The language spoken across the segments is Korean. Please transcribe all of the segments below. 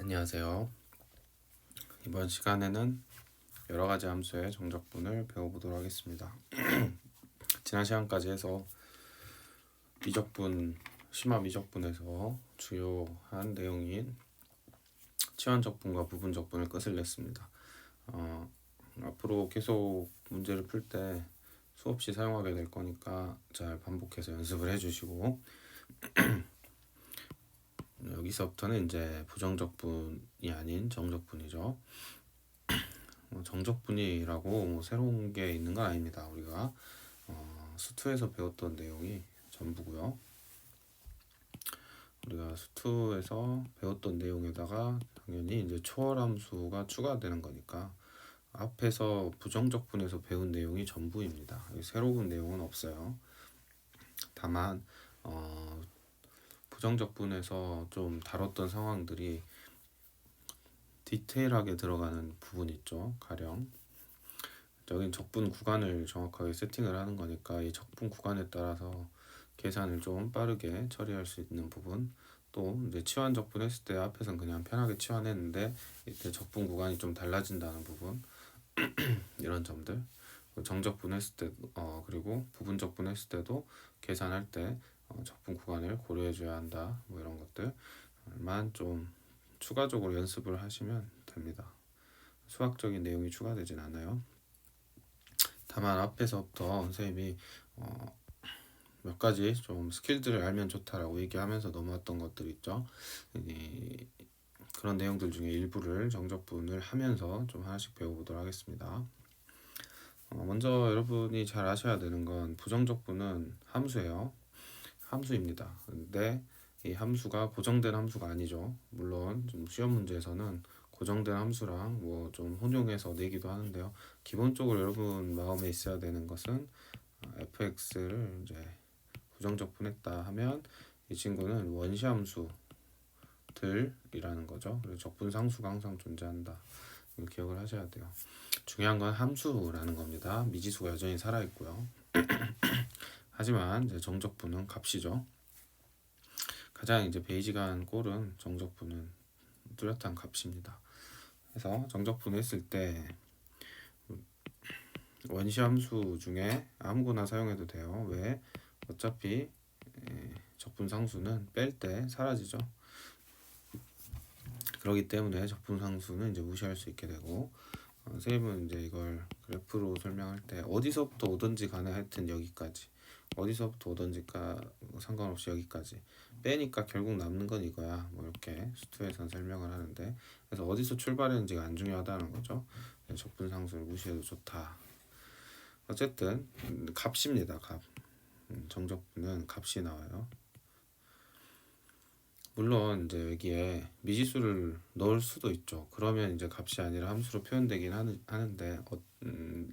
안녕하세요. 이번 시간에는 여러 가지 함수의 정적분을 배워보도록 하겠습니다. 지난 시간까지 해서 미적분, 심화 미적분에서 주요한 내용인 치환적분과 부분적분을 끝을 냈습니다. 앞으로 계속 문제를 풀 때 수없이 사용하게 될 거니까 잘 반복해서 연습을 해주시고 여기서부터는 이제 부정적분이 아닌 정적분이죠. 정적분이라고 새로운 게 있는 건 아닙니다. 우리가 수투에서 배웠던 내용이 전부고요. 우리가 수투에서 배웠던 내용에다가 당연히 이제 초월함수가 추가되는 거니까 앞에서 부정적분에서 배운 내용이 전부입니다. 새로운 내용은 없어요. 다만 부정적분에서 좀 다뤘던 상황들이 디테일하게 들어가는 부분 있죠. 가령 여긴 적분 구간을 정확하게 세팅을 하는 거니까 이 적분 구간에 따라서 계산을 좀 빠르게 처리할 수 있는 부분, 또 이제 치환 적분 했을 때 앞에서는 그냥 편하게 치환했는데 이때 적분 구간이 좀 달라진다는 부분 이런 점들, 정적분 했을 때 그리고 부분 적분 했을 때도 계산할 때 적분 구간을 고려해 줘야 한다, 뭐 이런 것들만 좀 추가적으로 연습을 하시면 됩니다. 수학적인 내용이 추가되진 않아요. 다만 앞에서부터 선생님이 몇 가지 좀 스킬들을 알면 좋다라고 얘기하면서 넘어왔던 것들 있죠. 그런 내용들 중에 일부를 정적분을 하면서 좀 하나씩 배워보도록 하겠습니다. 먼저 여러분이 잘 아셔야 되는 건 부정적분은 함수예요. 함수입니다. 근데 이 함수가 고정된 함수가 아니죠. 물론 좀 시험 문제에서는 고정된 함수랑 뭐 좀 혼용해서 내기도 하는데요. 기본적으로 여러분 마음에 있어야 되는 것은 fx를 이제 부정적분했다 하면 이 친구는 원시함수들이라는 거죠. 그리고 적분상수가 항상 존재한다. 이걸 기억을 하셔야 돼요. 중요한 건 함수라는 겁니다. 미지수가 여전히 살아있고요. 하지만 이제 정적분은 값이죠. 가장 이제 베이직한 꼴은 정적분은 뚜렷한 값입니다. 그래서 정적분 했을 때 원시함수 중에 아무거나 사용해도 돼요. 왜? 어차피 적분상수는 뺄 때 사라지죠. 그렇기 때문에 적분상수는 이제 무시할 수 있게 되고, 선생님은 이제 이걸 그래프로 설명할 때 어디서부터 오든지 간에 하여튼 여기까지, 어디서부터 오든지가 상관없이 여기까지 빼니까 결국 남는 건 이거야, 뭐 이렇게 수투에서는 설명을 하는데, 그래서 어디서 출발했는지가 안 중요하다는 거죠. 적분상수를 무시해도 좋다. 어쨌든 값입니다. 값. 정적분은 값이 나와요. 물론 이제 여기에 미지수를 넣을 수도 있죠. 그러면 이제 값이 아니라 함수로 표현되긴 하는데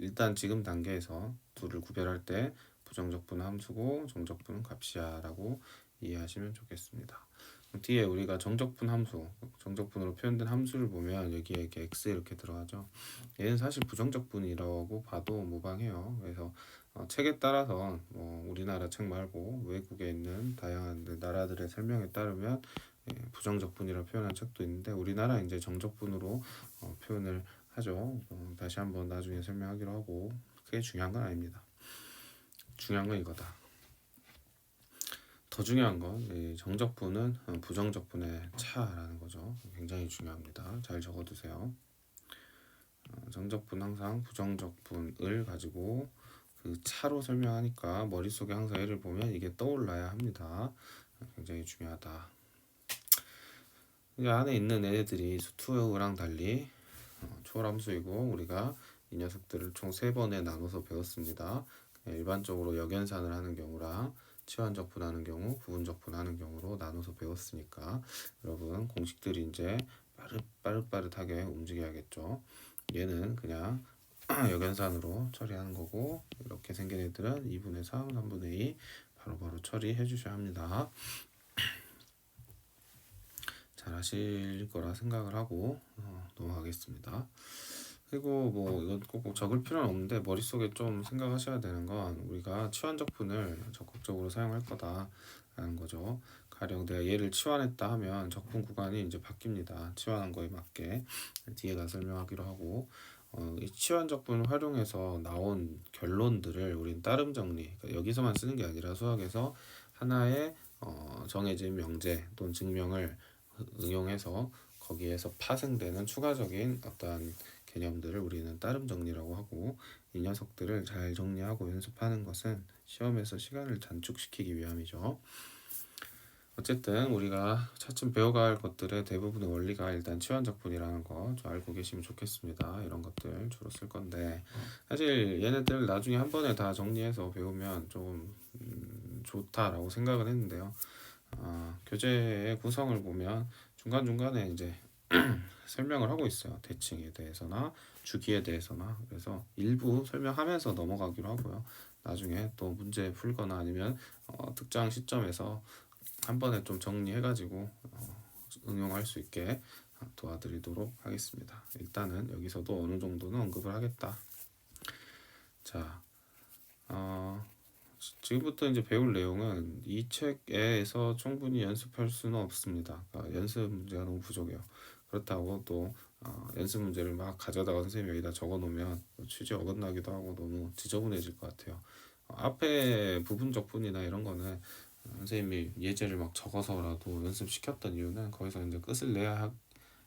일단 지금 단계에서 둘을 구별할 때 부정적분은 함수고 정적분은 값이야 라고 이해하시면 좋겠습니다. 뒤에 우리가 정적분 함수, 정적분으로 표현된 함수를 보면 여기에 이렇게 x 이렇게 들어가죠. 얘는 사실 부정적분이라고 봐도 무방해요. 그래서 책에 따라서 우리나라 책 말고 외국에 있는 다양한 나라들의 설명에 따르면 부정적분이라 표현한 책도 있는데 우리나라 이제 정적분으로 표현을 하죠. 다시 한번 나중에 설명하기로 하고, 그게 중요한 건 아닙니다. 중요한 건 이거다. 더 중요한 건 정적분은 부정적분의 차라는 거죠. 굉장히 중요합니다. 잘 적어두세요. 정적분 항상 부정적분을 가지고 그 차로 설명하니까 머릿속에 항상 얘를 보면 이게 떠올라야 합니다. 굉장히 중요하다. 이 안에 있는 애들이 수투랑 달리 초월함수이고 우리가 이 녀석들을 총 3번에 나눠서 배웠습니다. 일반적으로 역연산을 하는 경우랑 치환적분하는 경우, 부분적분하는 경우로 나눠서 배웠으니까 여러분 공식들이 이제 빠릇빠릇하게 움직여야겠죠. 얘는 그냥 역연산으로 처리하는 거고, 이렇게 생긴 애들은 2분의 3, 3분의 2 바로바로 처리해 주셔야 합니다. 잘 하실 거라 생각을 하고 넘어가겠습니다. 그리고 뭐 이건 꼭 적을 필요는 없는데 머릿속에 좀 생각하셔야 되는 건 우리가 치환적분을 적극적으로 사용할 거다라는 거죠. 가령 내가 얘를 치환했다 하면 적분 구간이 이제 바뀝니다. 치환한 거에 맞게 뒤에다 설명하기로 하고 이 치환 적분을 활용해서 나온 결론들을 우린 따름 정리, 그러니까 여기서만 쓰는 게 아니라 수학에서 하나의 정해진 명제 또는 증명을 응용해서 거기에서 파생되는 추가적인 어떠한 개념들을 우리는 따름 정리라고 하고, 이 녀석들을 잘 정리하고 연습하는 것은 시험에서 시간을 단축시키기 위함이죠. 어쨌든 우리가 차츰 배워갈 가 것들의 대부분의 원리가 일단 치환적분이라는 거 좀 알고 계시면 좋겠습니다. 이런 것들 주로 쓸 건데, 사실 얘네들 나중에 한 번에 다 정리해서 배우면 좀 좋다라고 생각은 했는데요. 교재의 구성을 보면 중간중간에 이제 설명을 하고 있어요. 대칭에 대해서나 주기에 대해서나. 그래서 일부 설명하면서 넘어가기로 하고요. 나중에 또 문제 풀거나 아니면 특정 시점에서 한 번에 좀 정리해가지고 응용할 수 있게 도와드리도록 하겠습니다. 일단은 여기서도 어느 정도는 언급을 하겠다. 자, 지금부터 이제 배울 내용은 이 책에서 충분히 연습할 수는 없습니다. 그러니까 연습 문제가 너무 부족해요. 그렇다고 또 연습 문제를 막 가져다가 선생님이 여기다 적어놓으면 취지에 어긋나기도 하고 너무 지저분해질 것 같아요. 앞에 부분 적분이나 이런 거는 선생님이 예제를 막 적어서라도 연습시켰던 이유는 거기서 이제 끝을 내야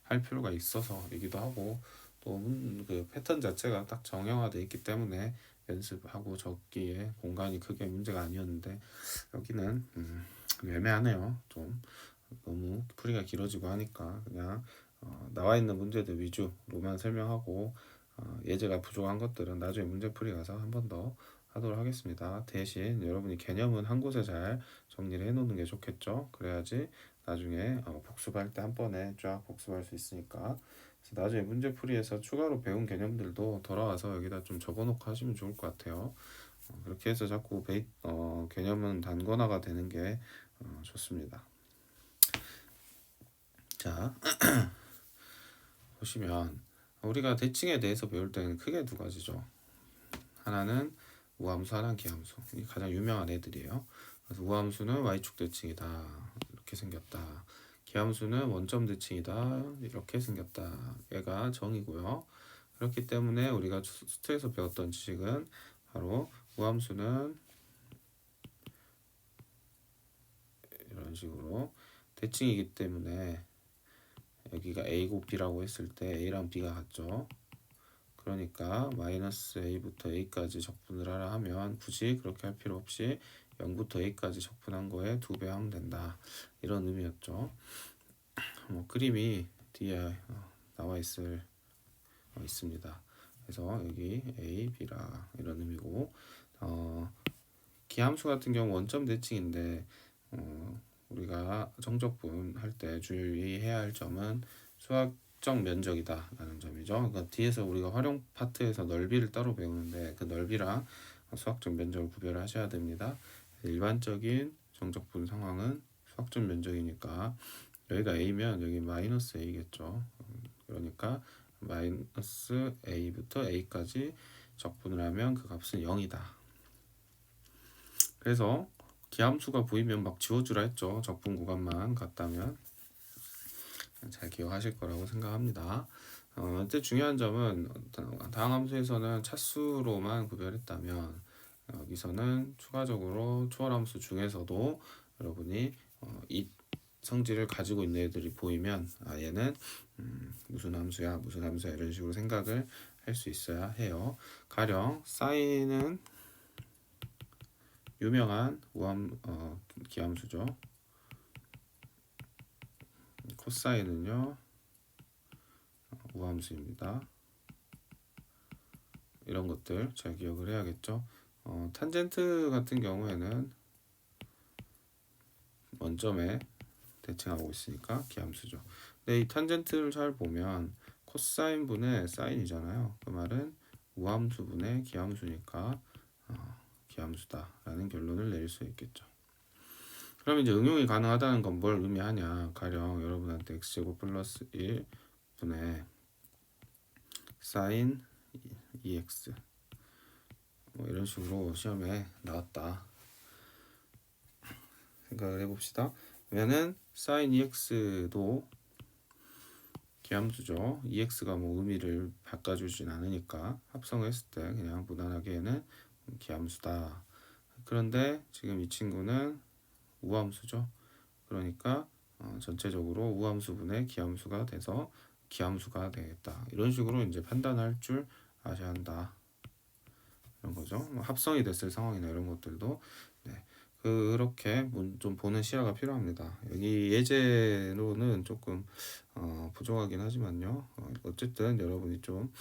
할 필요가 있어서이기도 하고, 또 그 패턴 자체가 딱 정형화되어 있기 때문에 연습하고 적기에 공간이 크게 문제가 아니었는데, 여기는 애매하네요. 좀 너무 풀이가 길어지고 하니까 그냥 나와 있는 문제들 위주로만 설명하고 예제가 부족한 것들은 나중에 문제풀이 가서 한 번 더 하도록 하겠습니다. 대신 여러분이 개념은 한 곳에 잘 정리를 해놓는 게 좋겠죠. 그래야지 나중에 복습할 때 한 번에 쫙 복습할 수 있으니까. 그래서 나중에 문제풀이에서 추가로 배운 개념들도 돌아와서 여기다 좀 적어놓고 하시면 좋을 것 같아요. 그렇게 해서 자꾸 개념은 단권화가 되는 게 좋습니다. 자, 보시면 우리가 대칭에 대해서 배울 때는 크게 두 가지죠. 하나는 우함수, 하나는 기함수. 이 가장 유명한 애들이에요. 그래서 우함수는 y축 대칭이다, 이렇게 생겼다. 기함수는 원점 대칭이다, 이렇게 생겼다. 얘가 정이고요. 그렇기 때문에 우리가 수트에서 배웠던 지식은 바로 우함수는 이런 식으로 대칭이기 때문에 여기가 A고 B라고 했을 때 A랑 B가 같죠. 그러니까 마이너스 A부터 A까지 적분을 하라 하면 굳이 그렇게 할 필요 없이 0부터 A까지 적분한 거에 2배 하면 된다. 이런 의미였죠. 그림이 뒤에 나와 있습니다. 그래서 여기 A, B라 이런 의미고, 기함수 같은 경우 원점 대칭인데 우리가 정적분 할 때 주의해야 할 점은 수학적 면적이다 라는 점이죠. 그러니까 뒤에서 우리가 활용 파트에서 넓이를 따로 배우는데 그 넓이랑 수학적 면적을 구별을 하셔야 됩니다. 일반적인 정적분 상황은 수학적 면적이니까 여기가 A면 여기 마이너스 A겠죠. 그러니까 마이너스 A부터 A까지 적분을 하면 그 값은 0이다. 그래서 기함수가 보이면 막 지워주라 했죠. 적분 구간만 같다면. 잘 기억하실 거라고 생각합니다. 이때 중요한 점은 다항 함수에서는 차수로만 구별했다면 여기서는 추가적으로 초월함수 중에서도 여러분이 이 성질을 가지고 있는 애들이 보이면 얘는 무슨 함수야 이런 식으로 생각을 할 수 있어야 해요. 가령 사인은 유명한 기함수죠. 코사인은요 우함수입니다. 이런 것들 잘 기억을 해야겠죠. 탄젠트 같은 경우에는 원점에 대칭하고 있으니까 기함수죠. 근데 이 탄젠트를 잘 보면 코사인 분의 사인이잖아요. 그 말은 우함수 분의 기함수니까 기함수다 라는 결론을 내릴 수 있겠죠. 그럼 이제 응용이 가능하다는 건 뭘 의미하냐. 가령 여러분한테 x제곱 플러스 1 분의 사인 2x 이런 식으로 시험에 나왔다 생각을 해봅시다. 그러면은 sin EX도 기함수죠. EX가 뭐 의미를 바꿔주진 않으니까 합성했을 때 그냥 무난하게 얘는 기함수다. 그런데 지금 이 친구는 우함수죠. 그러니까 전체적으로 우함수분의 기함수가 돼서 기함수가 되겠다. 이런 식으로 이제 판단할 줄 아셔야 한다. 이런 거죠. 뭐 합성이 됐을 상황이나 이런 것들도 네. 그렇게 좀 보는 시야가 필요합니다. 여기 예제로는 조금 부족하긴 하지만요. 어쨌든 여러분이 좀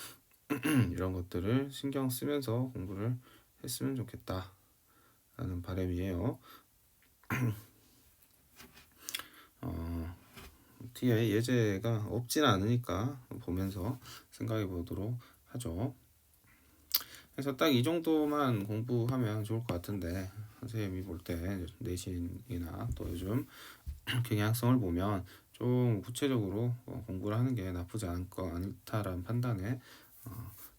이런 것들을 신경 쓰면서 공부를 했으면 좋겠다라는 바람이에요. 뒤에 예제가 없지는 않으니까 보면서 생각해 보도록 하죠. 그래서 딱 이 정도만 공부하면 좋을 것 같은데 선생님이 볼 때 내신이나 또 요즘 경향성을 보면 좀 구체적으로 공부를 하는 게 나쁘지 않다라는 판단에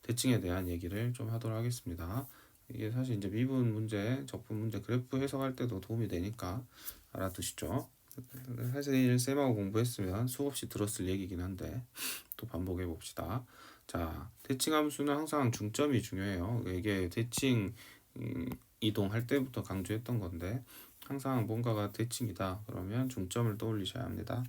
대칭에 대한 얘기를 좀 하도록 하겠습니다. 이게 사실 이제 미분 문제, 적분 문제, 그래프 해석할 때도 도움이 되니까 알아두시죠. 사실 쌤하고 공부했으면 수없이 들었을 얘기긴 한데 또 반복해 봅시다. 자, 대칭 함수는 항상 중점이 중요해요. 이게 대칭 이동할 때부터 강조했던 건데 항상 뭔가가 대칭이다 그러면 중점을 떠올리셔야 합니다.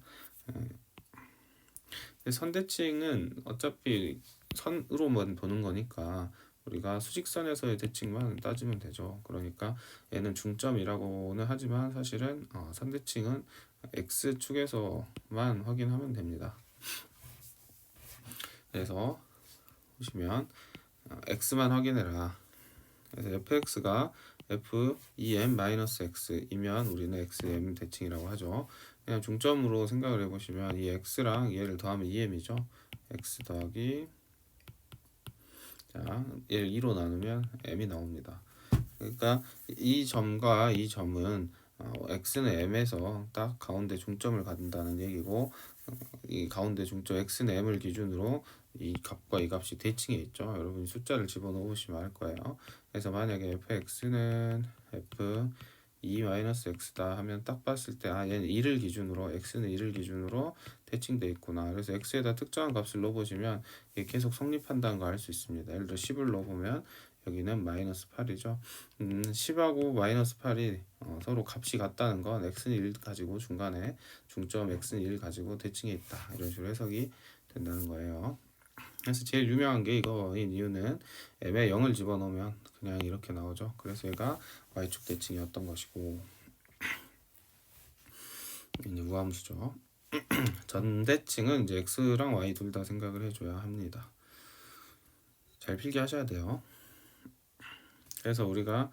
선대칭은 어차피 선으로만 보는 거니까 우리가 수직선에서의 대칭만 따지면 되죠. 그러니까 얘는 중점이라고는 하지만 사실은 선대칭은 x축에서만 확인하면 됩니다. 그래서 보시면 x만 확인해라. 그래서 fx가 f(em-x)이면 우리는 xm 대칭이라고 하죠. 그냥 중점으로 생각을 해보시면 이 x랑 얘를 더하면 2m이죠. x 더하기 자 얘를 2로 나누면 m이 나옵니다. 그러니까 이 점과 이 점은 x는 m에서 딱 가운데 중점을 갖는다는 얘기고 이 가운데 중점 x는 m을 기준으로 이 값과 이 값이 대칭해 있죠. 여러분이 숫자를 집어넣으시면 알 거예요. 그래서 만약에 fx는 f 2-x다 하면 딱 봤을 때 얘는 2를 기준으로 x는 2를 기준으로 대칭돼 있구나. 그래서 x에다 특정한 값을 넣어보시면 이게 계속 성립한다는 걸 알 수 있습니다. 예를 들어 10을 넣어보면 여기는 -8이죠. 10하고 -8이 서로 값이 같다는 건 x는 1 가지고 중간에 중점 x는 1 가지고 대칭해 있다. 이런 식으로 해석이 된다는 거예요. 그래서 제일 유명한 게 이거인 이유는 m에 0을 집어넣으면 그냥 이렇게 나오죠. 그래서 얘가 y축 대칭이었던 것이고 이제 우함수죠. 전대칭은 이제 x랑 y 둘 다 생각을 해줘야 합니다. 잘 필기하셔야 돼요. 그래서 우리가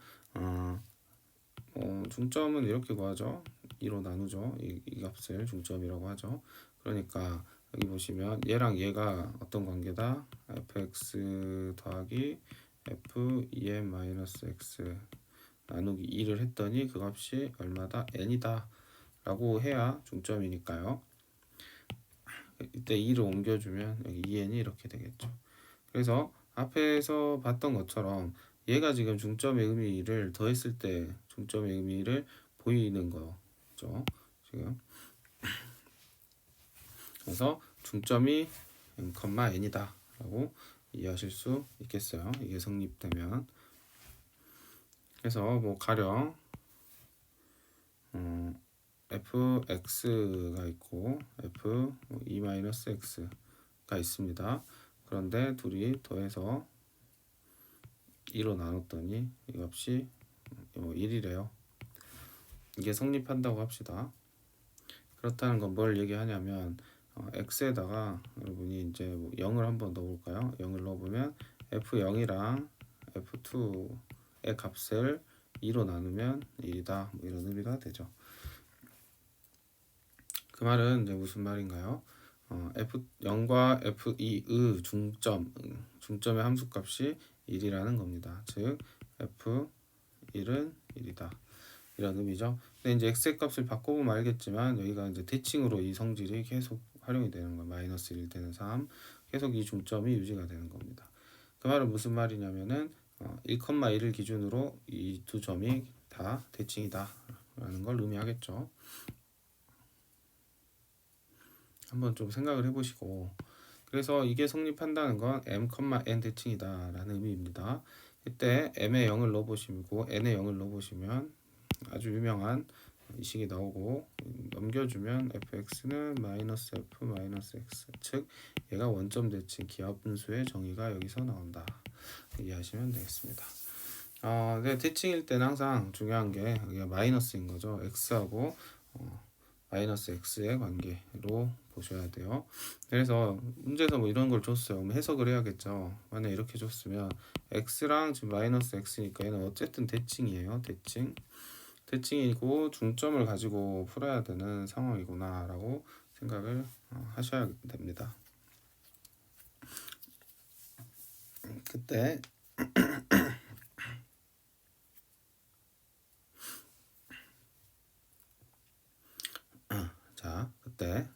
중점은 이렇게 구하죠. 2로 나누죠. 이 값을 중점이라고 하죠. 그러니까 여기 보시면 얘랑 얘가 어떤 관계다? fx 더하기 f(em-x) 나누기 2를 했더니 그 값이 얼마다? n이다 라고 해야 중점이니까요. 이때 2를 옮겨주면 여기 2n이 이렇게 되겠죠. 그래서 앞에서 봤던 것처럼 얘가 지금 중점의 의미를 더했을 때 중점의 의미를 보이는 거죠. 지금 그래서 중점이 n이다 라고 이해하실 수 있겠어요. 이게 성립되면. 그래서 뭐 가령 fx가 있고 f(e-x가 있습니다. 그런데 둘이 더해서 2로 나눴더니 이 값이 1이래요. 이게 성립한다고 합시다. 그렇다는 건 뭘 얘기하냐면 x에다가 여러분이 이제 0을 한번 넣어볼까요? 0을 넣어보면 f0이랑 f2의 값을 2로 나누면 1이다 뭐 이런 의미가 되죠. 그 말은 이제 무슨 말인가요? f0과 f2의 중점의 함수값이 1이라는 겁니다. 즉 f1은 1이다 이런 의미죠. 근데 이제 x의 값을 바꿔보면 알겠지만 여기가 이제 대칭으로 이 성질이 계속 활용이 되는 거예요. -1 되는 3 계속 이 중점이 유지가 되는 겁니다. 그 말은 무슨 말이냐면은 1,1을 기준으로 이 두 점이 다 대칭이다 라는 걸 의미하겠죠. 한번 좀 생각을 해보시고, 그래서 이게 성립한다는 건 m, n 대칭이다 라는 의미입니다. 이때 m에 0을 넣어보시고 n에 0을 넣어보시면 아주 유명한 이 식이 나오고, 넘겨주면 fx는 마이너스 f 마이너스 x, 즉 얘가 원점 대칭 기하 분수의 정의가 여기서 나온다, 이해하시면 되겠습니다. 네, 대칭일 때는 항상 중요한 게 여기가 마이너스인 거죠. x하고 마이너스 x의 관계로 보셔야 돼요. 그래서 문제에서 뭐 이런 걸 줬어요. 그럼 해석을 해야겠죠. 만약 이렇게 줬으면 x랑 지금 마이너스 x니까 얘는 어쨌든 대칭이에요. 대칭이고 중점을 가지고 풀어야 되는 상황이구나 라고 생각을 하셔야 됩니다. 그때 그때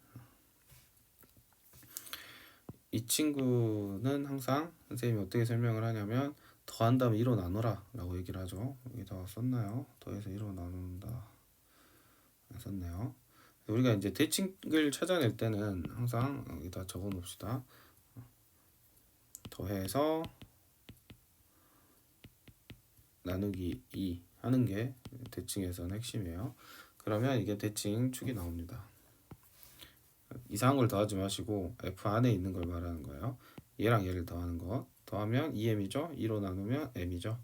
이 친구는 항상 선생님이 어떻게 설명을 하냐면 더한 다음에 2로 나누라 라고 얘기를 하죠. 여기다가 썼나요? 더해서 2로 나눈다 썼네요. 우리가 이제 대칭을 찾아낼 때는 항상 여기다 적어 놓읍시다. 더해서 나누기 2 하는 게 대칭에서는 핵심이에요. 그러면 이게 대칭 축이 나옵니다. 이상한 걸 더하지 마시고 f 안에 있는 걸 말하는 거예요. 얘랑 얘를 더하는 거. 더하면 2m이죠. 2로 나누면 m이죠.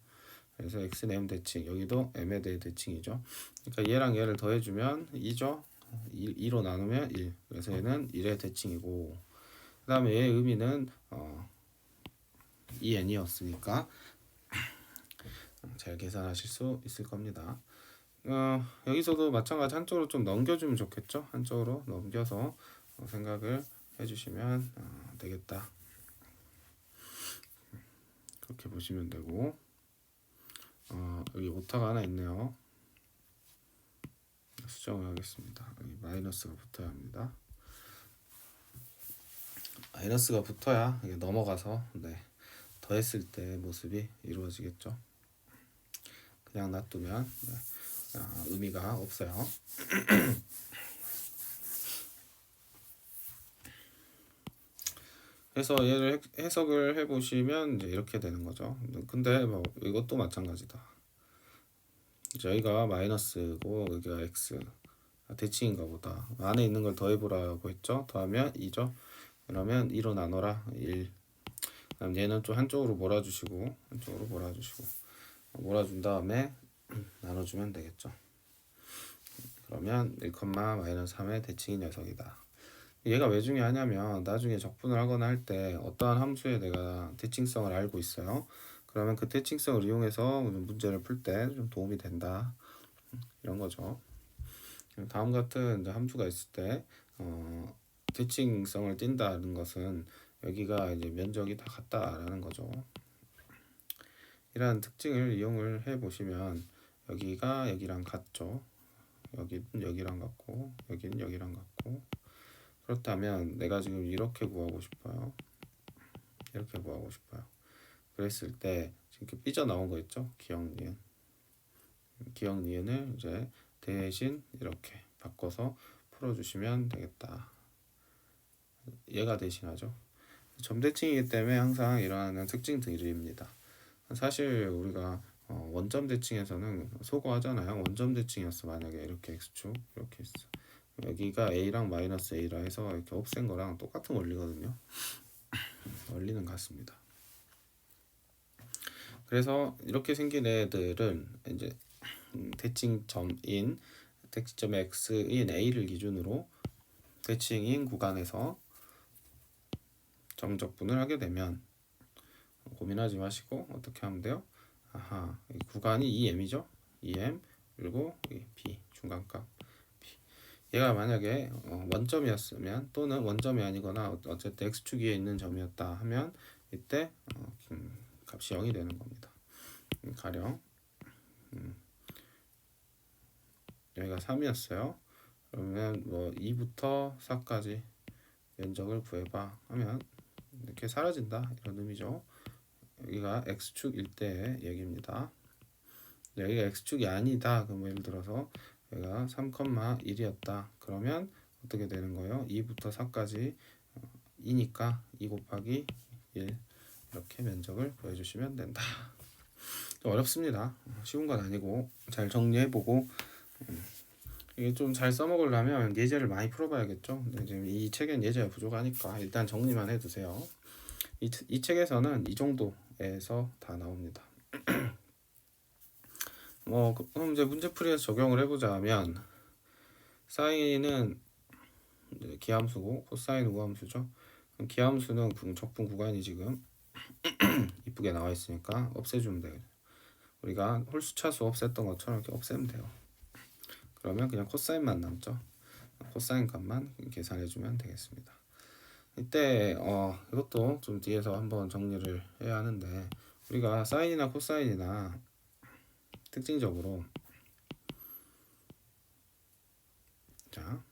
그래서 x는 m 대칭, 여기도 m에 대해 대칭이죠. 그러니까 얘랑 얘를 더해주면 2죠. 2로 나누면 1. 그래서 얘는 1의 대칭이고, 그 다음에 얘의 의미는 2n이었으니까 잘 계산하실 수 있을 겁니다. 여기서도 마찬가지 한쪽으로 좀 넘겨주면 좋겠죠. 한쪽으로 넘겨서 생각을 해주시면 되겠다. 그렇게 보시면 되고, 여기 오타가 하나 있네요. 수정을 하겠습니다. 여기 마이너스가 붙어야 합니다. 마이너스가 붙어야 이게 넘어가서 더했을 때 모습이 이루어지겠죠. 그냥 놔두면 의미가 없어요. 그래서 얘를 해석을 해보시면 이제 이렇게 되는 거죠. 근데 뭐 이것도 마찬가지다. 여기가 마이너스고 여기가 x, 대칭인가 보다. 안에 있는 걸 더해보라고 했죠. 더하면 2죠. 그러면 2로 나눠라 1. 그럼 얘는 좀 한쪽으로 몰아주시고 몰아준 다음에 나눠주면 되겠죠. 그러면 1, 마이너스 3의 대칭인 녀석이다. 얘가 왜 중요하냐면 나중에 적분을 하거나 할 때 어떠한 함수에 내가 대칭성을 알고 있어요. 그러면 그 대칭성을 이용해서 문제를 풀 때 좀 도움이 된다, 이런 거죠. 다음 같은 이제 함수가 있을 때 대칭성을 띈다는 것은 여기가 이제 면적이 다 같다라는 거죠. 이러한 특징을 이용을 해 보시면 여기가 여기랑 같죠. 여기는 여기랑 같고 여기는 여기랑 같고, 그렇다면 내가 지금 이렇게 구하고 싶어요. 이렇게 구하고 싶어요. 그랬을 때 이렇게 삐져나온 거 있죠. 기억 니은을 이제 대신 이렇게 바꿔서 풀어주시면 되겠다. 얘가 대신하죠. 점대칭이기 때문에 항상 일어나는 특징들입니다. 사실 우리가 원점 대칭에서는 소거하잖아요. 원점 대칭이었어. 만약에 이렇게 x축 이렇게 있어. 여기가 a랑 마이너스 a라 해서 이렇게 없앤 거랑 똑같은 원리거든요. 원리는 같습니다. 그래서 이렇게 생긴 애들은 이제 대칭점인 대칭점 x인 a를 기준으로 대칭인 구간에서 점적분을 하게 되면 고민하지 마시고 어떻게 하면 돼요? 이 구간이 2m이죠. 2m 그리고 b 중간값 b. 얘가 만약에 원점이었으면, 또는 원점이 아니거나 어쨌든 x축 위에 있는 점이었다 하면 이때 값이 0이 되는 겁니다. 가령 여기가 3이었어요. 그러면 뭐 2부터 4까지 면적을 구해봐 하면 이렇게 사라진다, 이런 의미죠. 여기가 x축일 때의 얘기입니다. 여기가 x축이 아니다. 그럼 예를 들어서 여기가 3,1이었다. 그러면 어떻게 되는 거예요? 2부터 4까지 2니까 2 곱하기 1 이렇게 면적을 구해주시면 된다. 어렵습니다. 쉬운 건 아니고 잘 정리해보고 이게 좀 잘 써먹으려면 예제를 많이 풀어봐야겠죠. 근데 지금 이 책엔 예제가 부족하니까 일단 정리만 해두세요. 이 책에서는 이 정도에서 다 나옵니다. 그럼 이제 문제풀이에서 적용을 해보자면 사인은 기함수고 코사인 우함수죠. 그럼 기함수는 적분 구간이 지금 이쁘게 나와 있으니까 없애주면 돼요. 우리가 홀수차수 없앴던 것처럼 이렇게 없애면 돼요. 그러면 그냥 코사인만 남죠. 코사인 값만 계산해주면 되겠습니다. 이때 이것도 좀 뒤에서 한번 정리를 해야 하는데 우리가 사인이나 코사인이나 특징적으로 자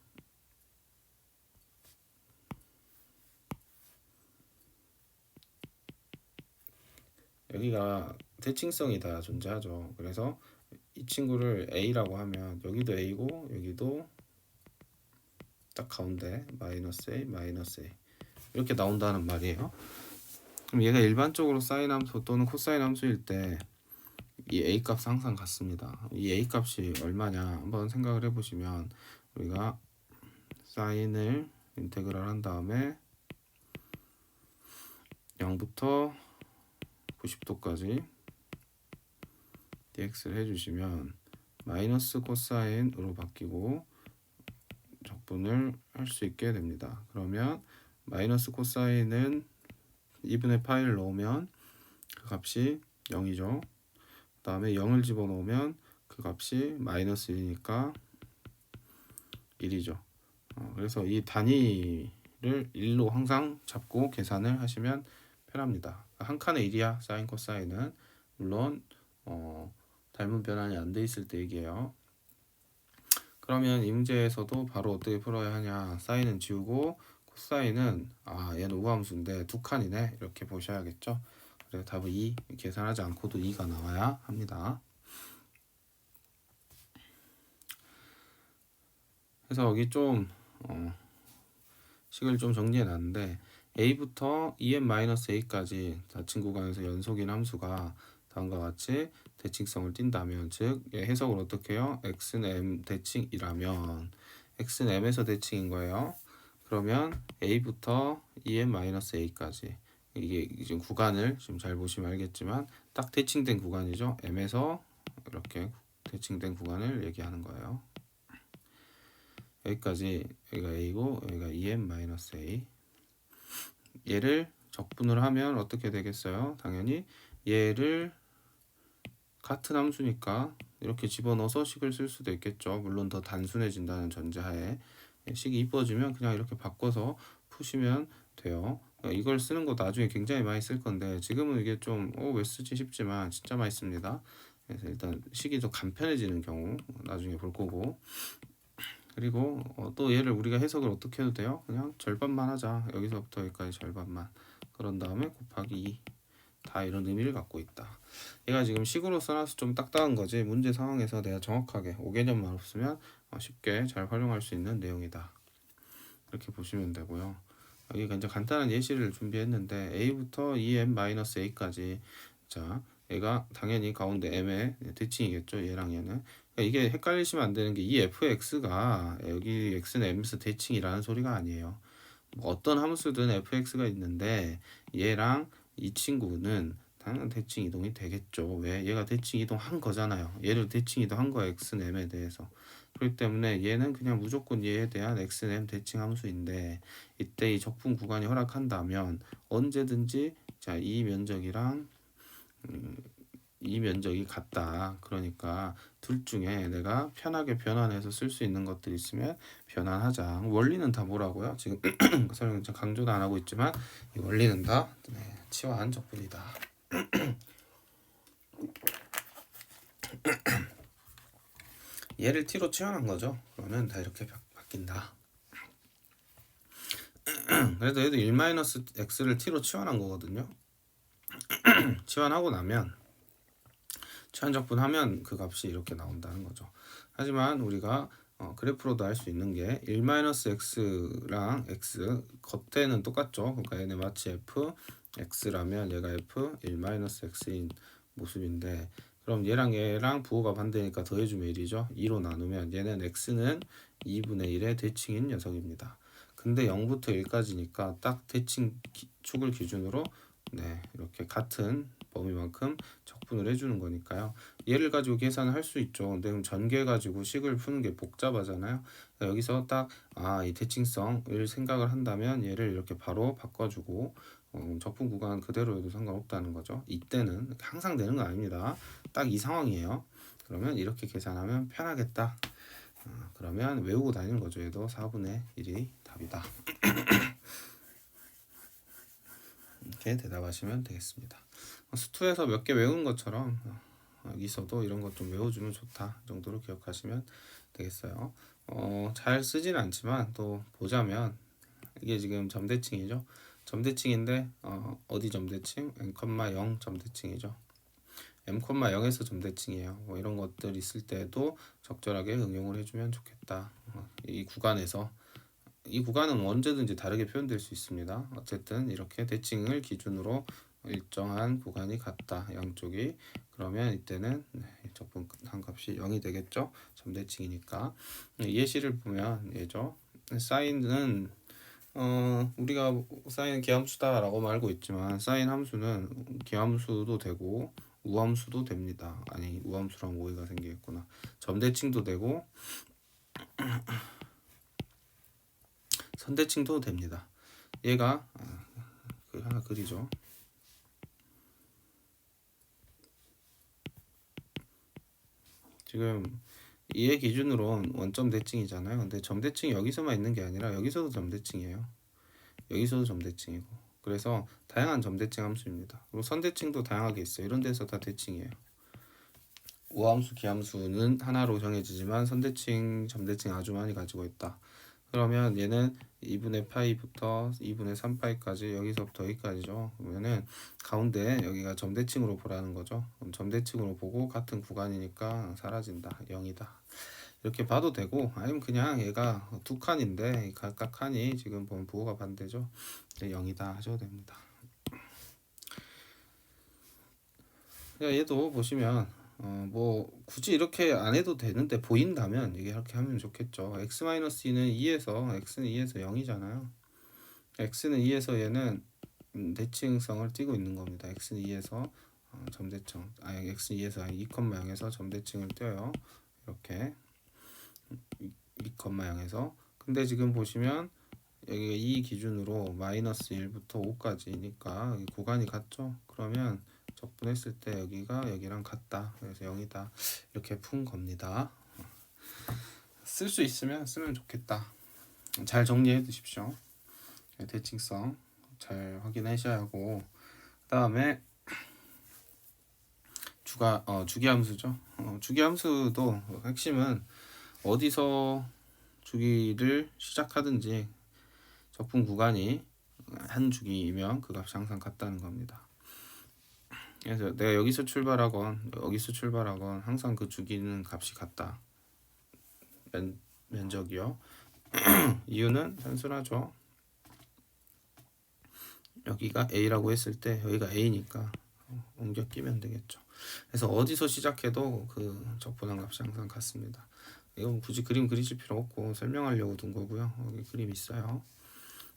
여기가 대칭성이 다 존재하죠. 그래서 이 친구를 A라고 하면 여기도 A고 여기도 딱 가운데 마이너스 A 마이너스 A 이렇게 나온다는 말이에요. 그럼 얘가 일반적으로 사인 함수 또는 코사인 함수일 때 이 A 값 항상 같습니다. 이 A 값이 얼마냐 한번 생각을 해보시면 우리가 사인을 인테그랄 한 다음에 0부터 90도까지 dx를 해주시면 마이너스 코사인으로 바뀌고 적분을 할 수 있게 됩니다. 그러면 마이너스 코사인은 2분의 파이를 넣으면 그 값이 0이죠. 그 다음에 0을 집어넣으면 그 값이 마이너스 1이니까 1이죠. 그래서 이 단위를 1로 항상 잡고 계산을 하시면 편합니다. 한 칸에 1이야 사인 코사인은. 물론 닮은 변환이 안 돼 있을 때 얘기해요. 그러면 이 문제에서도 바로 어떻게 풀어야 하냐. 사인은 지우고 코사인은 얘는 우함수인데 두 칸이네 이렇게 보셔야겠죠. 그래서 답은 2 계산하지 않고도 2가 나와야 합니다. 그래서 여기 좀 식을 좀 정리해 놨는데 a부터 en-a까지 닫힌 구간에서 연속인 함수가 다음과 같이 대칭성을 띈다면 즉 해석을 어떻게 해요? x는 m 대칭이라면 x는 m에서 대칭인 거예요. 그러면 a부터 en-a까지 이게 지금 구간을 지금 잘 보시면 알겠지만 딱 대칭된 구간이죠. m에서 이렇게 대칭된 구간을 얘기하는 거예요. 여기까지 여기가 a고 여기가 en-a 얘를 적분을 하면 어떻게 되겠어요? 당연히 얘를 같은 함수니까 이렇게 집어넣어서 식을 쓸 수도 있겠죠. 물론 더 단순해진다는 전제하에 식이 이뻐지면 그냥 이렇게 바꿔서 푸시면 돼요. 이걸 쓰는 거 나중에 굉장히 많이 쓸 건데 지금은 이게 좀 왜 쓰지 싶지만 진짜 많이 씁니다. 그래서 일단 식이 더 간편해지는 경우 나중에 볼 거고 그리고 또 얘를 우리가 해석을 어떻게 해도 돼요? 그냥 절반만 하자. 여기서부터 여기까지 절반만. 그런 다음에 곱하기 2. 다 이런 의미를 갖고 있다. 얘가 지금 식으로 써놔서 좀 딱딱한 거지 문제 상황에서 내가 정확하게 5개념만 없으면 쉽게 잘 활용할 수 있는 내용이다. 이렇게 보시면 되고요. 여기가 이제 간단한 예시를 준비했는데 a부터 en-a까지 자 얘가 당연히 가운데 m의 대칭이겠죠. 얘랑 얘는. 이게 헷갈리시면 안 되는 게 이 fx가 여기 x는 m에서 대칭이라는 소리가 아니에요. 어떤 함수든 fx가 있는데 얘랑 이 친구는 당연 대칭 이동이 되겠죠. 왜? 얘가 대칭 이동한 거잖아요. 얘를 대칭 이동한 거야. x는 m에 대해서. 그렇기 때문에 얘는 그냥 무조건 얘에 대한 x는 m 대칭 함수인데 이때 이 적분 구간이 허락한다면 언제든지 자, 이 면적이랑 이 면적이 같다. 그러니까 둘 중에 내가 편하게 변환해서 쓸 수 있는 것들이 있으면 변환하자. 원리는 다 뭐라고요? 지금 설명 강조도 안 하고 있지만 이 원리는 다 치환 적분이다. 얘를 t로 치환한 거죠. 그러면 다 이렇게 바뀐다. 그래도 얘도 1-x를 t로 치환한 거거든요. 치환하고 나면 치환 적분하면 그 값이 이렇게 나온다는 거죠. 하지만 우리가 그래프로도 할 수 있는 게 1-x랑 x 겉에는 똑같죠. 그러니까 얘네 마치 f x라면 얘가 f 1-x인 모습인데, 그럼 얘랑 부호가 반대니까 더해주면 1이죠. 2로 나누면 얘는 x는 2분의 1의 대칭인 녀석입니다. 근데 0부터 1까지니까 딱 대칭 축을 기준으로 이렇게 같은 범위만큼 적분을 해주는 거니까요. 얘를 가지고 계산을 할 수 있죠. 근데 그럼 전개 가지고 식을 푸는 게 복잡하잖아요. 그러니까 여기서 딱 이 대칭성을 생각을 한다면 얘를 이렇게 바로 바꿔주고 적분 구간 그대로여도 상관없다는 거죠. 이때는 항상 되는 거 아닙니다. 딱 이 상황이에요. 그러면 이렇게 계산하면 편하겠다. 그러면 외우고 다니는 거죠. 얘도 4분의 1이 답이다. 이렇게 대답하시면 되겠습니다. 수투에서 몇 개 외우는 것처럼 여기서도 이런 것 좀 외워주면 좋다 정도로 기억하시면 되겠어요. 잘 쓰진 않지만 또 보자면 이게 지금 점대칭이죠. 점대칭인데 어디 점대칭? m,0 점대칭이죠. m,0에서 점대칭이에요. 뭐 이런 것들 있을 때도 적절하게 응용을 해주면 좋겠다. 이 구간에서 이 구간은 언제든지 다르게 표현될 수 있습니다. 어쨌든 이렇게 대칭을 기준으로 일정한 구간이 같다. 양쪽이. 그러면 이때는 적분한 값이 0이 되겠죠. 점대칭이니까. 예시를 보면 얘죠. 사인은 우리가 사인 기함수다라고 알고 있지만 사인 함수는 기함수도 되고 우함수도 됩니다. 아니 우함수랑 오해가 생기겠구나. 점대칭도 되고 선대칭도 됩니다. 얘가 하나 그리죠. 지금 얘 기준으로는 원점 대칭이잖아요. 근데 점대칭이 여기서만 있는 게 아니라 여기서도 점대칭이에요. 여기서도 점대칭이고. 그래서 다양한 점대칭 함수입니다. 그리고 선대칭도 다양하게 있어요. 이런 데서 다 대칭이에요. 우함수, 기함수는 하나로 정해지지만 선대칭, 점대칭 아주 많이 가지고 있다. 그러면 얘는 2분의 파이부터 2분의 3파이까지 여기서부터 여기까지죠. 그러면은 가운데 여기가 점대칭으로 보라는 거죠. 그럼 점대칭으로 보고 같은 구간이니까 사라진다. 0이다. 이렇게 봐도 되고 아니면 그냥 얘가 두 칸인데 각각 칸이 지금 보면 부호가 반대죠. 0이다 하셔도 됩니다. 얘도 보시면 뭐 굳이 이렇게 안 해도 되는데 보인다면 이게 이렇게 하면 좋겠죠. x-2는 2에서 x는 2에서 0이잖아요. x는 2에서 얘는 대칭성을 띠고 있는 겁니다. x는 2에서 점대칭 x는 2에서 2,0에서 점대칭을 띄어요. 이렇게 2,0에서 근데 지금 보시면 여기가 2 기준으로 마이너스 1부터 5까지니까 구간이 같죠. 그러면 적분했을 때 여기가 여기랑 같다. 그래서 0이다. 이렇게 푼 겁니다. 쓸 수 있으면 쓰면 좋겠다. 잘 정리해 두십시오. 대칭성 잘 확인하셔야 하고 그 다음에 주기함수죠. 주기함수도 핵심은 어디서 주기를 시작하든지 적분 구간이 한 주기이면 그 값이 항상 같다는 겁니다. 그래서 내가 여기서 출발하건 여기서 출발하건 항상 그 주기는 값이 같다. 면적이요. 이유는 단순하죠. 여기가 A라고 했을 때 여기가 A니까 옮겨 끼면 되겠죠. 그래서 어디서 시작해도 그 적분한 값이 항상 같습니다. 이건 굳이 그림 그리실 필요 없고 설명하려고 둔 거고요. 여기 그림 있어요.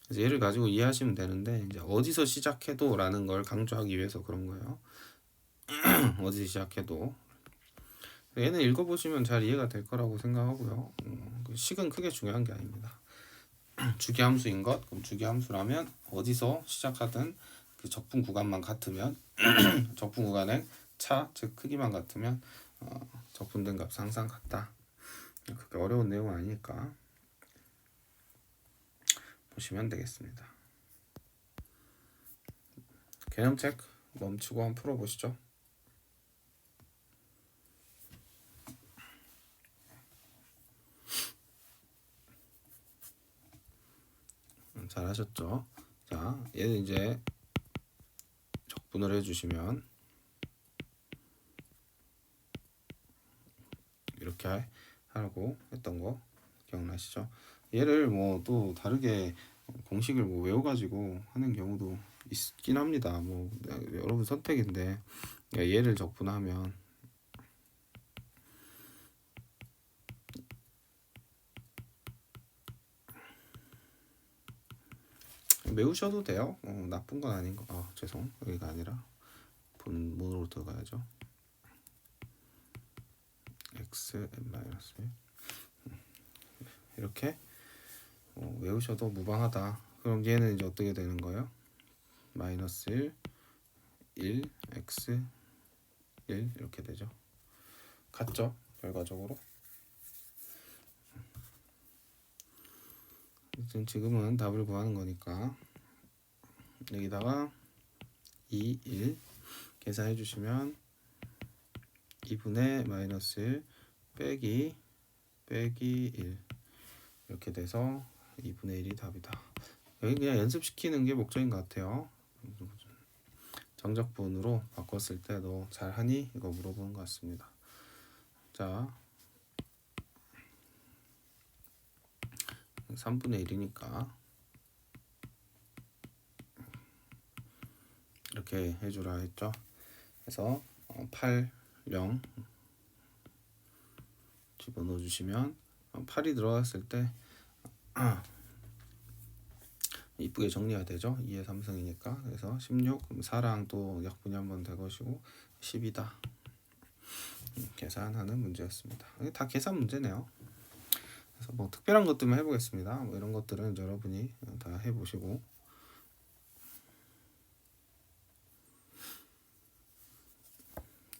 그래서 얘를 가지고 이해하시면 되는데 이제 어디서 시작해도 라는 걸 강조하기 위해서 그런 거예요. 어디서 시작해도 얘는 읽어보시면 잘 이해가 될 거라고 생각하고요. 식은 크게 중요한 게 아닙니다. 주기함수인 것, 그럼 주기함수라면 어디서 시작하든 그 적분 구간만 같으면 적분 구간의 차, 즉 크기만 같으면 적분된 값은 항상 같다. 그렇게 어려운 내용은 아니니까 보시면 되겠습니다. 개념책 멈추고 한번 풀어보시죠. 잘하셨죠? 자, 얘는 이제 적분을 해주시면 이렇게 하라고 했던 거 기억나시죠? 얘를 뭐 또 다르게 공식을 뭐 외워가지고 하는 경우도 있긴 합니다. 뭐 여러분 선택인데 얘를 적분하면 외우셔도 돼요. 나쁜 건 아닌 거. 죄송, 여기가 아니라 본문으로 들어가야죠. x n 마이너스 이렇게 외우셔도 무방하다. 그럼 얘는 이제 어떻게 되는 거예요? 마이너스 1, 1, x 1 이렇게 되죠. 같죠? 결과적으로. 지금은 답을 구하는 거니까 여기다가 2, 1 계산해 주시면 2분의 마이너스 1 빼기 1 이렇게 돼서 2분의 1이 답이다. 여기 그냥 연습시키는 게 목적인 것 같아요. 정적분으로 바꿨을 때 너 잘하니? 이거 물어보는 것 같습니다. 자, 3분의 1이니까 이렇게 해주라 했죠. 그래서 8, 0 집어넣어 주시면 8이 들어갔을 때 이쁘게 정리가 되죠. 2의 3승이니까. 그래서 16, 그럼 4랑 또 약분이 한번 될 것이고 10이다. 계산하는 문제였습니다. 이게 다 계산 문제네요. 그래서 뭐 특별한 것들만 해보겠습니다. 뭐 이런 것들은 이제 여러분이 다 해보시고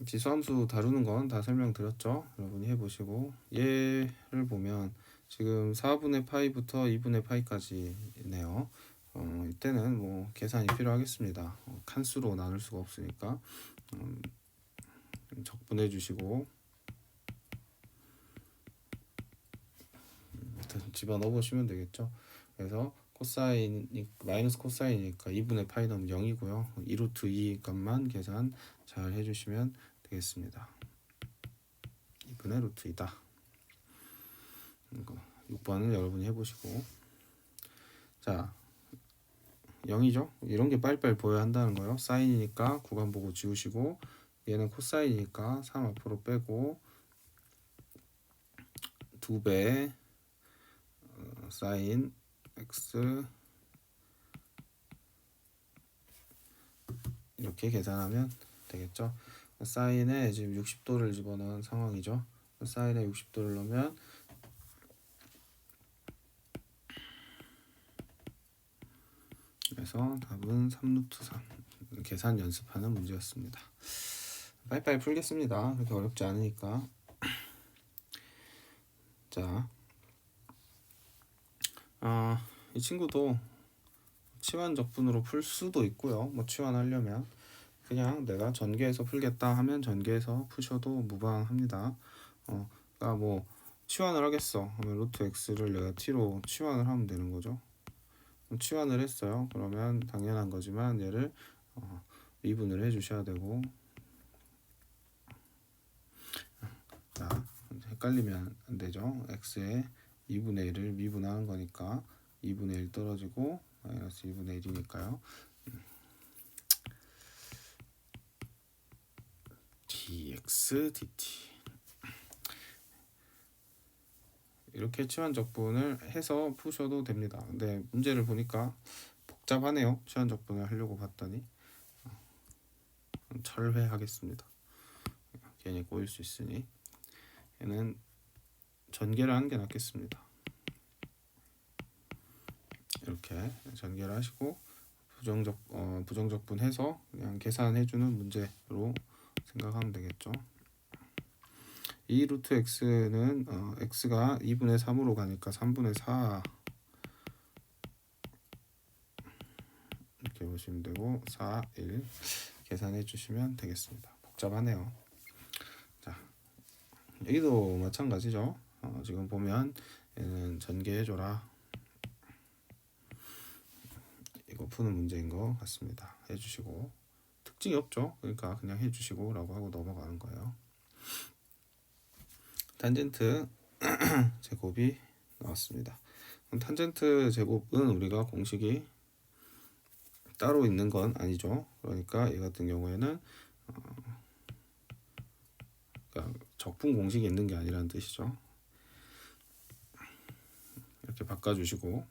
지수함수 다루는 건 다 설명드렸죠. 여러분이 해보시고 얘를 보면 지금 4분의 파이부터 2분의 파이까지네요. 이때는 뭐 계산이 필요하겠습니다. 칸수로 나눌 수가 없으니까 적분해 주시고 집어넣어 보시면 되겠죠. 그래서 코사인 마이너스 코사인이니까 2분의 파이 넣으면 0이고요. 2루트 2 값만 계산 잘 해주시면 되겠습니다. 2분의 루트 2다. 6번은 여러분이 해보시고 자 0이죠. 이런 게 빨리빨리 보여야 한다는 거예요. 사인이니까 구간 보고 지우시고 얘는 코사인이니까 3 앞으로 빼고 2배 사인 x 이렇게 계산하면 되겠죠. 사인에 지금 60도를 집어넣은 상황이죠. 사인에 60도를 넣으면 그래서 답은 3루트 3 계산 연습하는 문제였습니다. 빨리빨리 풀겠습니다. 그렇게 어렵지 않으니까. 자, 이 친구도 치환 적분으로 풀 수도 있고요. 뭐 치환하려면 그냥 내가 전개해서 풀겠다 하면 전개해서 푸셔도 무방합니다. 그러니까 뭐 치환을 하겠어. 그러면 루트 x를 내가 t로 치환을 하면 되는 거죠. 치환을 했어요. 그러면 당연한 거지만 얘를 미분을 해주셔야 되고 자, 헷갈리면 안 되죠. x에 2분의 1을 미분하는 거니까 2분의 1 떨어지고 마이너스 2분의 1이니까요. dx dt 이렇게 치환적분을 해서 푸셔도 됩니다. 근데 문제를 보니까 복잡하네요. 치환적분을 하려고 봤더니 철회하겠습니다. 괜히 꼬일 수 있으니 얘는 전개를 하는 게 낫겠습니다. 이렇게 전개를 하시고 부정적분 해서 그냥 계산해주는 문제로 생각하면 되겠죠. 이 루트 x는 x가 2분의 3으로 가니까 3분의 4 이렇게 보시면 되고 4, 1 계산해 주시면 되겠습니다. 복잡하네요. 자, 여기도 마찬가지죠. 지금 보면 얘는 전개해줘라. 이거 푸는 문제인 것 같습니다. 해주시고 특징이 없죠. 그러니까 그냥 해주시고 라고 하고 넘어가는 거예요. 탄젠트 제곱이 나왔습니다. 탄젠트 제곱은 우리가 공식이 따로 있는 건 아니죠. 그러니까 이 같은 경우에는 그러니까 적분 공식이 있는 게 아니라는 뜻이죠. 이렇게 바꿔주시고,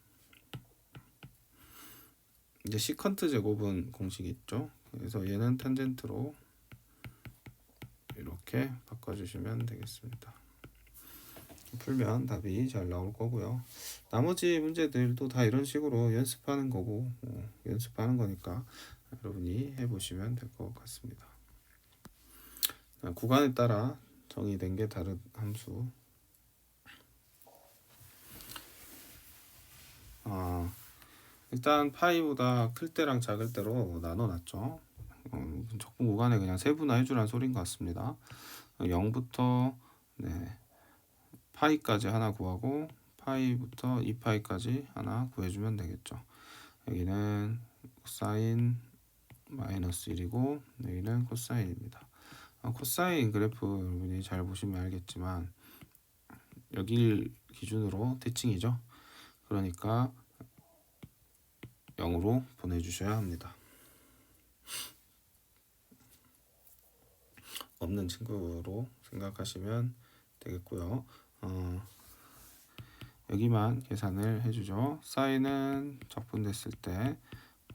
이제 시컨트 제곱은 공식이 있죠. 그래서 얘는 탄젠트로 이렇게 바꿔주시면 되겠습니다. 풀면 답이 잘 나올 거고요. 나머지 문제들도 다 이런 식으로 연습하는 거고, 연습하는 거니까 여러분이 해보시면 될 것 같습니다. 구간에 따라 정의된 게 다른 함수. 일단 파이보다 클 때랑 작을 때로 나눠놨죠. 적분 구간에 그냥 세분화 해주라는 소리인 것 같습니다. 0부터 파이까지 하나 구하고 파이부터 2파이까지 하나 구해주면 되겠죠. 여기는 사인 마이너스 1이고 여기는 코사인입니다. 코사인 그래프 여러분이 잘 보시면 알겠지만 여길 기준으로 대칭이죠. 그러니까 0으로 보내주셔야 합니다. 없는 친구로 생각하시면 되겠고요. 여기만 계산을 해주죠. 사인은 적분됐을 때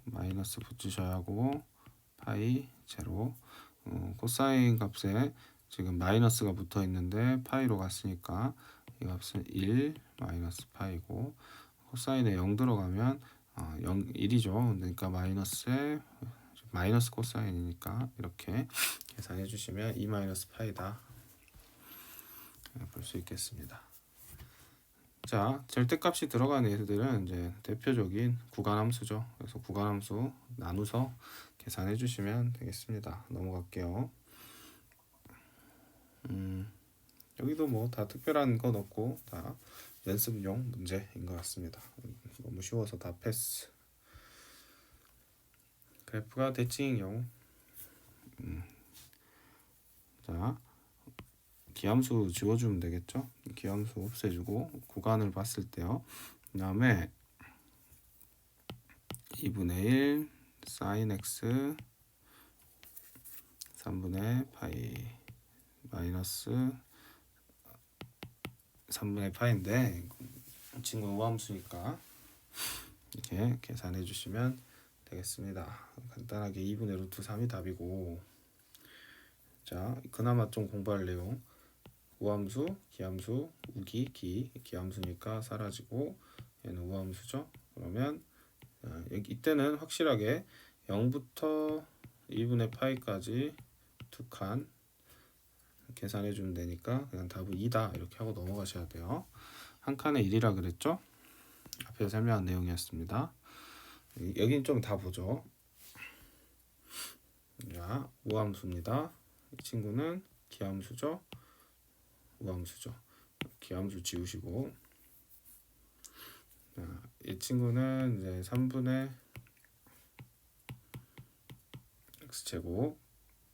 마이너스 붙이셔야 하고 파이 제로. 코사인 값에 지금 마이너스가 붙어 있는데 파이로 갔으니까 이 값은 1 마이너스 파이고, 코사인에 0 들어가면 1이죠. 그러니까 마이너스 코사인이니까 이렇게 계산해 주시면 2 마이너스 파이다 볼 수 있겠습니다. 자, 절대값이 들어간 애들은 이제 대표적인 구간함수죠. 그래서 구간함수 나누서 계산해 주시면 되겠습니다. 넘어갈게요. 여기도 뭐 다 특별한 건 없고 다 연습용 문제인 것 같습니다. 너무 쉬워서 다 패스. 그래프가 대칭형. 자, 기함수 지워주면 되겠죠. 기함수 없애주고 구간을 봤을 때요. 그 다음에 2분의 1 사인 x 3분의 파이 마이너스 3분의 파인데 이 친구는 우함수니까 이렇게 계산해 주시면 되겠습니다. 간단하게 2분의 루트 3이 답이고, 자 그나마 좀 공부할 내용, 우함수, 기함수, 우기, 기함수니까 사라지고 얘는 우함수죠. 그러면 이때는 확실하게 0부터 2분의 파이까지 두 칸 계산해 주면 되니까 그냥 답은 2다 이렇게 하고 넘어가셔야 돼요. 한 칸에 1이라 그랬죠? 앞에서 설명한 내용이었습니다. 여긴 좀 다 보죠. 자, 우함수입니다. 이 친구는 기함수죠. 우함수죠. 기함수 지우시고, 자, 이 친구는 이제 3분의 x제곱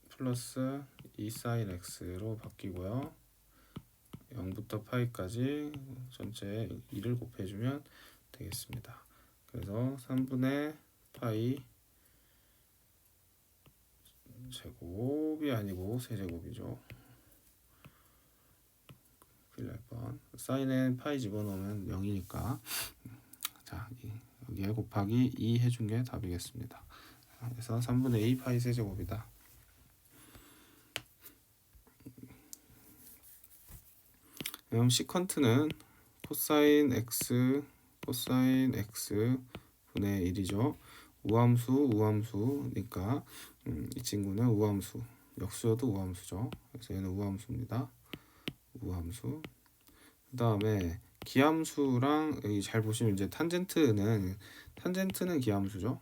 플러스 2 사인 x로 바뀌고요. 0부터 파이까지 전체 2를 곱해주면 되겠습니다. 그래서 3분의 파이 제곱이 아니고 세제곱이죠. 큰일 날 뻔. 사인에 파이 집어넣으면 0이니까 자 여기에 곱하기 2 해준 게 답이겠습니다. 그래서 3분의 2 파이 세제곱이다. 그럼 시컨트는 코사인 x 분의 1이죠. 우함수니까 이 친구는 우함수, 역수여도 우함수죠. 그래서 얘는 우함수입니다. 우함수. 그 다음에 기함수랑 여기 잘 보시면 이제 탄젠트는 기함수죠.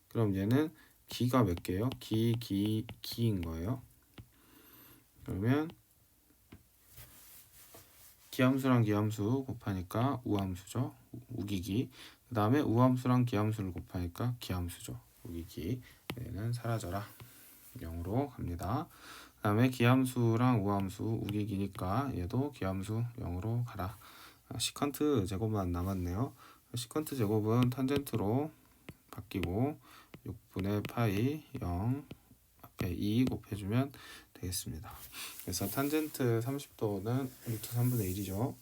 그럼 얘는 기가 몇 개예요? 기인 거예요. 그러면 기함수랑 기함수 곱하니까 우함수죠. 우기기. 그 다음에 우함수랑 기함수를 곱하니까 기함수죠. 우기기. 얘는 사라져라. 0으로 갑니다. 그 다음에 기함수랑 우함수 우기기니까 얘도 기함수 0으로 가라. 시컨트 제곱만 남았네요. 시컨트 제곱은 탄젠트로 바뀌고 6분의 파이 0 앞에 2 곱해주면 되겠습니다. 그래서 탄젠트 30도는 루트 3분의 1이죠.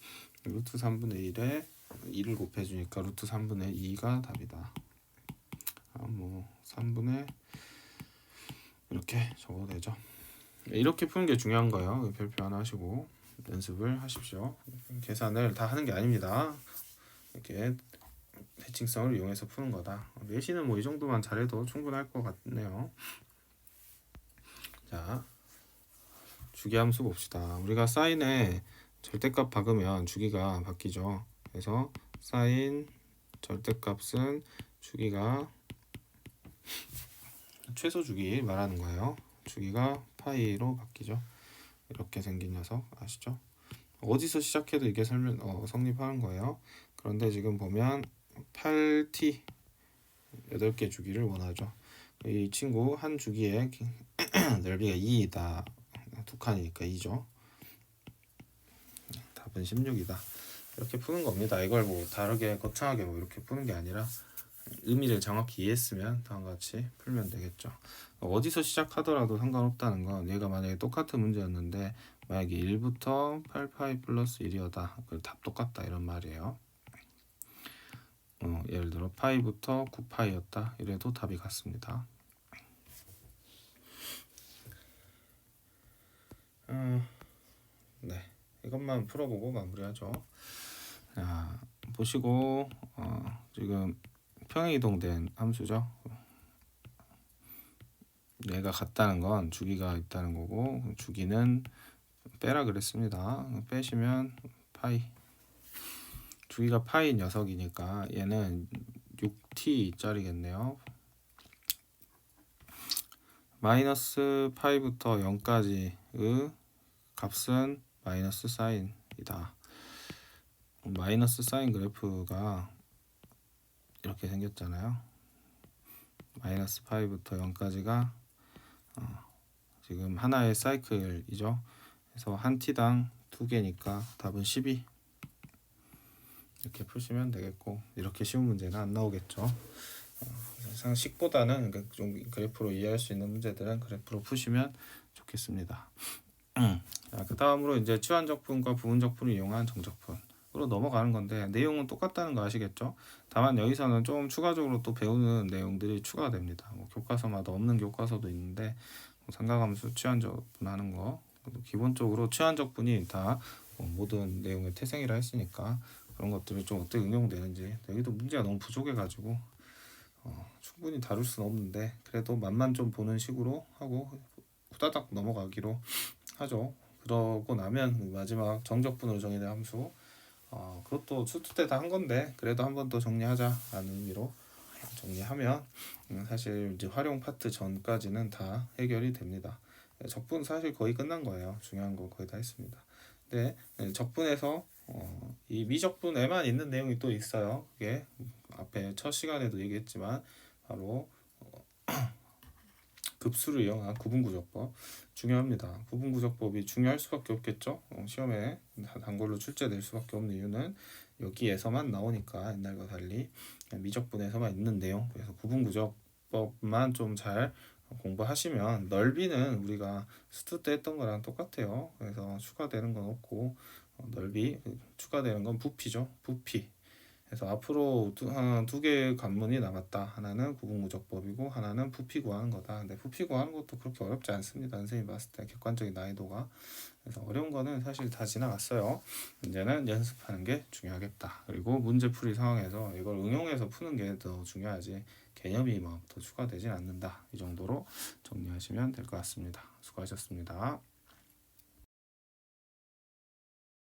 루트 3분의 1에 2를 곱해주니까 루트 3분의 2가 답이다. 뭐 3분의 이렇게 적어도 되죠. 이렇게 푸는 게 중요한 거예요. 별표 하나 하시고 연습을 하십시오. 계산을 다 하는 게 아닙니다. 이렇게 대칭성을 이용해서 푸는 거다. 내신은 뭐 이 정도만 잘해도 충분할 것 같네요. 자, 주기함수 봅시다. 우리가 사인에 절대값 박으면 주기가 바뀌죠. 그래서 사인 절대값은 주기가 최소 주기 말하는 거예요. 주기가 파이로 바뀌죠. 이렇게 생긴 녀석 아시죠? 어디서 시작해도 이게 성립하는 거예요. 그런데 지금 보면 8t 8개 주기를 원하죠. 이 친구 한 주기에 넓이가 2이다. 두 칸이니까 2죠. 답은 16이다. 이렇게 푸는 겁니다. 이걸 뭐 다르게 거창하게 뭐 이렇게 푸는 게 아니라 의미를 정확히 이해했으면 다음과 같이 풀면 되겠죠. 어디서 시작하더라도 상관없다는 건 얘가 만약에 똑같은 문제였는데 만약에 1부터 8파이 플러스 1이었다. 그럼 답 똑같다 이런 말이에요. 예를 들어 파이부터 9파이였다. 이래도 답이 같습니다. 네, 이것만 풀어보고 마무리하죠. 자, 보시고 지금 평행이동된 함수죠. 얘가 같다는 건 주기가 있다는 거고 주기는 빼라 그랬습니다. 빼시면 파이 주기가 파이 녀석이니까 얘는 6t짜리겠네요. 마이너스 파이부터 0까지의 값은 마이너스 사인이다. 마이너스 사인 그래프가 이렇게 생겼잖아요. 마이너스 파이부터 0까지가 지금 하나의 사이클이죠. 그래서 한 t당 2개니까 답은 12. 이렇게 푸시면 되겠고 이렇게 쉬운 문제는 안 나오겠죠. 상식보다는 좀 그래프로 이해할 수 있는 문제들은 그래프로 푸시면 좋겠습니다. 자, 그 다음으로 이제 치환적분과 부분적분을 이용한 정적분으로 넘어가는 건데 내용은 똑같다는 거 아시겠죠? 다만 여기서는 좀 추가적으로 또 배우는 내용들이 추가가 됩니다. 뭐 교과서마다 없는 교과서도 있는데 뭐 삼각함수 치환적분 하는 거 기본적으로 치환적분이 다 모든 내용의 태생이라 했으니까 그런 것들이 좀 어떻게 응용되는지 여기도 문제가 너무 부족해가지고 충분히 다룰 수는 없는데 그래도 맛만 좀 보는 식으로 하고 후다닥 넘어가기로 하죠. 그러고 나면 마지막 정적분으로 정의된 함수 그것도 수투 때 다 한 건데 그래도 한 번 더 정리하자라는 의미로 정리하면 사실 이제 활용 파트 전까지는 다 해결이 됩니다. 적분 사실 거의 끝난 거예요. 중요한 거 거의 다 했습니다. 근데 적분에서 이 미적분에만 있는 내용이 또 있어요. 그게 앞에 첫 시간에도 얘기했지만 바로 급수를 이용한 구분구조법 중요합니다. 구분구조법이 중요할 수밖에 없겠죠. 시험에 단골로 출제될 수밖에 없는 이유는 여기에서만 나오니까 옛날과 달리 미적분에서만 있는 내용. 그래서 구분구조법만 좀 잘 공부하시면 넓이는 우리가 수투 때 했던 거랑 똑같아요. 그래서 추가되는 건 없고 넓이 추가되는 건 부피죠. 부피. 그래서 앞으로 두 개의 관문이 남았다. 하나는 구분구조법이고 하나는 부피 구하는 거다. 근데 부피 구하는 것도 그렇게 어렵지 않습니다. 선생님이 봤을 때 객관적인 난이도가. 그래서 어려운 거는 사실 다 지나갔어요. 이제는 연습하는 게 중요하겠다. 그리고 문제풀이 상황에서 이걸 응용해서 푸는 게 더 중요하지 개념이 더 추가되진 않는다. 이 정도로 정리하시면 될 것 같습니다. 수고하셨습니다.